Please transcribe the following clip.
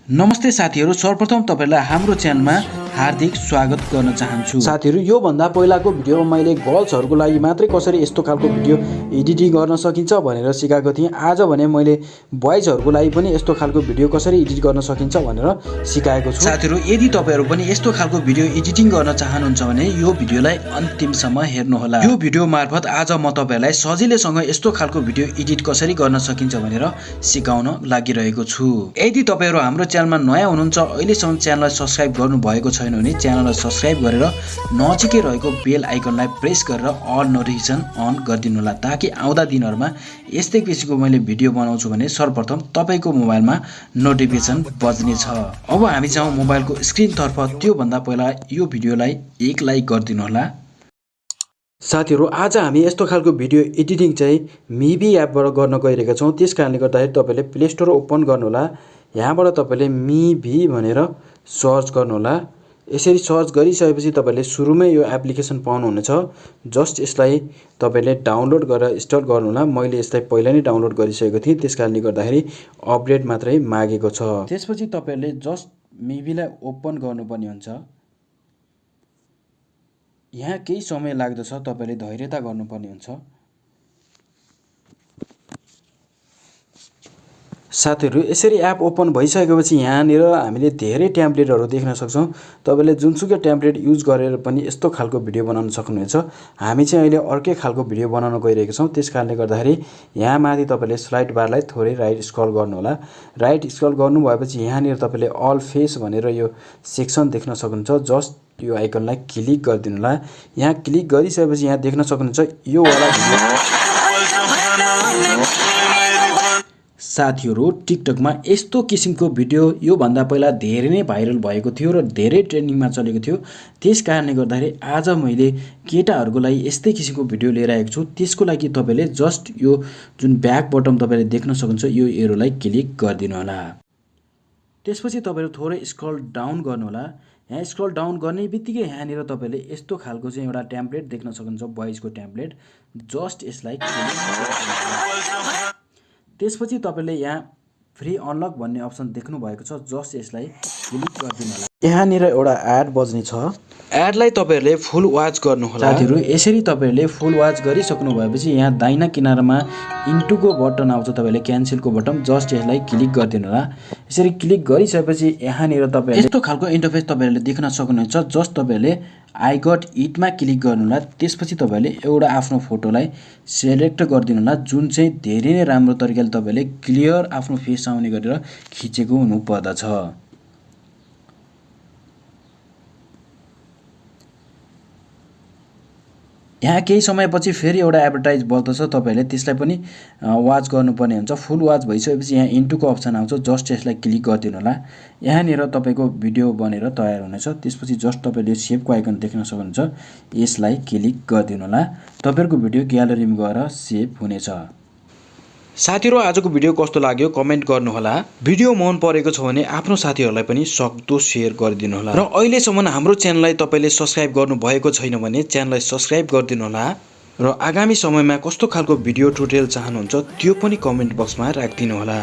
नमस्ते साथीहरु, सर्वप्रथम तपाईहरुलाई हाम्रो च्यानलमा हार्दिक स्वागत गर्न चाहन्छु। साथीहरु, यो भन्दा पहिलाको भिडियोमा मैले गर्ल्सहरुको लागि मात्रै कसरी यस्तो खालको भिडियो एडिटिङ गर्न सकिन्छ भनेर सिकाएको थिएँ। आज भने मैले बॉयजहरुको लागि पनि यस्तो खालको भिडियो कसरी एडिट गर्न सकिन्छ भनेर सिकाएको छु। साथीहरु, यदि तपाईहरु पनि यस्तो खालको भिडियो एडिटिङ गर्न चाहनुहुन्छ भने यो भिडियोलाई अन्तिमसम्म हेर्नु होला। यो भिडियो मार्फत आज म तपाईहरुलाई सजिलैसँग यस्तो खालको भिडियो एडिट कसरी गर्न सकिन्छ भनेर सिकाउन लागिरहेको छु। यदि तपाईहरु हाम्रो च्यानलमा नयाँ हुनुहुन्छ, अहिलेसम्म च्यानललाई सब्स्क्राइब गर्नु भएको छैन भने च्यानललाई सब्स्क्राइब गरेर नजिकै रहेको बेल आइकनलाई प्रेस गरेर अल नोटिफिकेसन अन गरिदिनु होला, ताकि आउँदा दिनहरुमा यस्तै किसिमको मैले भिडियो बनाउँछु भने सर्वप्रथम तपाईको मोबाइलमा नोटिफिकेसन बज्नेछ। अब हामी जाउँ मोबाइलको स्क्रिनतर्फ। त्यो भन्दा पहिला यो भिडियोलाई एक लाइक गरिदिनु होला। साथीहरु, आज हामी यस्तो खालको भिडियो एडिटिङ चाहिँ मिभी एपबाट गर्न गइरहेका छौं। त्यसकारणले गर्दाखेरि तपाईले प्ले स्टोर ओपन गर्नु होला। यहाँबाट तपाईले मिभी भनेर सर्च गर्नु होला। यसरी सर्च गरिसकेपछि तपाईले सुरुमै यो एप्लिकेसन पाउनुहुनेछ। जस्ट यसलाई तपाईले डाउनलोड गरेर इन्स्टल गर्नु होला। मैले यसलाई पहिला नै डाउनलोड गरिसकेको थिएँ, त्यसकारणले गर्दाखेरि अपडेट मात्रै मागेको छ। त्यसपछि तपाईले जस्ट मिभीलाई ओपन गर्नुपर्ने हुन्छ। यहाँ केही समय लाग्दछ, तपाईले धैर्यता गर्नुपर्ने हुन्छ। साथीहरु, यसरी एप ओपन भइसकेपछि यहाँनिर हामीले धेरै टेम्प्लेटहरु देख्न सक्छौं। तपाईले जुनसुकै टेम्प्लेट युज गरेर पनि यस्तो खालको भिडियो बनाउन सक्नुहुन्छ। हामी चाहिँ अहिले अर्कै खालको भिडियो बनाउन गइरहेका छौं। त्यसकारणले गर्दाखेरि यहाँ माथि तपाईले स्लाइड बारलाई थोरै राइट स्क्रल गर्नु होला। राइट स्क्रल गर्नु भएपछि यहाँनिर तपाईले अल फेस भनेर यो सेक्सन देख्न सक्नुहुन्छ। जस्ट यो आइकनलाई क्लिक गरिदिनु होला। यहाँ क्लिक गरिसकेपछि यहाँ देख्न सक्नुहुन्छ यो वाला भिडियो। साथीहरु, टिकटकमा यस्तो किसिमको भिडियो यो भन्दा पहिला धेरै नै भाइरल भएको थियो र धेरै ट्रेन्डिङमा चलेको थियो। त्यसकारणले गर्दाखेरि आज मैले केटाहरुको लागि यस्तै किसिमको भिडियो लिएर आएको छु। त्यसको लागि तपाईले जस्ट यो जुन ब्याक बटन तपाईले देख्न सक्नुहुन्छ यो एरोलाई क्लिक गरिदिनु होला। त्यसपछि तपाईले थोरै स्क्रल डाउन गर्नु होला। यहाँ स्क्रल डाउन गर्ने बित्तिकै यहाँनिर तपाईले यस्तो खालको चाहिँ एउटा टेम्प्लेट देख्न सक्नुहुन्छ, बॉयजको टेम्प्लेट। जस्ट यसलाई त्यसपछि तपाईले यहाँ फ्री अनलक भन्ने अप्सन देख्नु भएको छ। जस्ट यसलाई क्लिक गरिदिनु होला। यहाँनिर एउटा एड बज्ने छ। एडलाई तपाईहरुले फुल वाच गर्नु होला। साथीहरु, यसरी तपाईहरुले फुल वाच गरिसक्नु भएपछि यहाँ दाहिना किनारमा इन्टुको बटन आउँछ, तपाईले क्यान्सलको बटन। जस्ट यसलाई क्लिक गरिदिनु होला। यसरी क्लिक गरिसकेपछि यहाँनिर तपाईहरुले यस्तो खालको इन्टरफेस तपाईहरुले देख्न सक्नुहुन्छ। जस्ट तपाईहरुले आई गट इटमा क्लिक गर्नु होला। त्यसपछि तपाईहरुले एउटा आफ्नो फोटोलाई सिलेक्ट गरिदिनु होला, जुन चाहिँ धेरै नै राम्रो तरिकाले तपाईहरुले क्लियर आफ्नो फेस आउने गरेर खिचेको हुनु पर्दछ। यहाँ केही समयपछि फेरि एउटा एडभर्टाइज बल्दछ, तपाईहरुले त्यसलाई पनि वाच गर्नुपर्ने हुन्छ। फुल वाच भइसकेपछि यहाँ इन्टुको अप्सन आउँछ। जस्ट यसलाई क्लिक गरिदिनु होला। यहाँनिर तपाईको भिडियो बनेर तयार हुनेछ। त्यसपछि जस्ट तपाईले सेभको आइकन देख्न सक्नुहुन्छ, यसलाई क्लिक गरिदिनु होला। तपाईहरुको भिडियो ग्यालरीमा गएर सेभ हुनेछ। साथीहरु, आजको भिडियो कस्तो लाग्यो कमेन्ट गर्नु होला। भिडियो मन परेको छ भने आफ्नो साथीहरुलाई पनि सक्दो शेयर गरिदिनु होला। र अहिलेसम्म हाम्रो च्यानललाई तपाईले सब्स्क्राइब गर्नु भएको छैन भने च्यानललाई सब्स्क्राइब गरिदिनु होला। र आगामी समयमा कस्तो खालको भिडियो ट्युटोरियल चाहनुहुन्छ त्यो पनि कमेन्ट बक्समा राखिदिनु होला।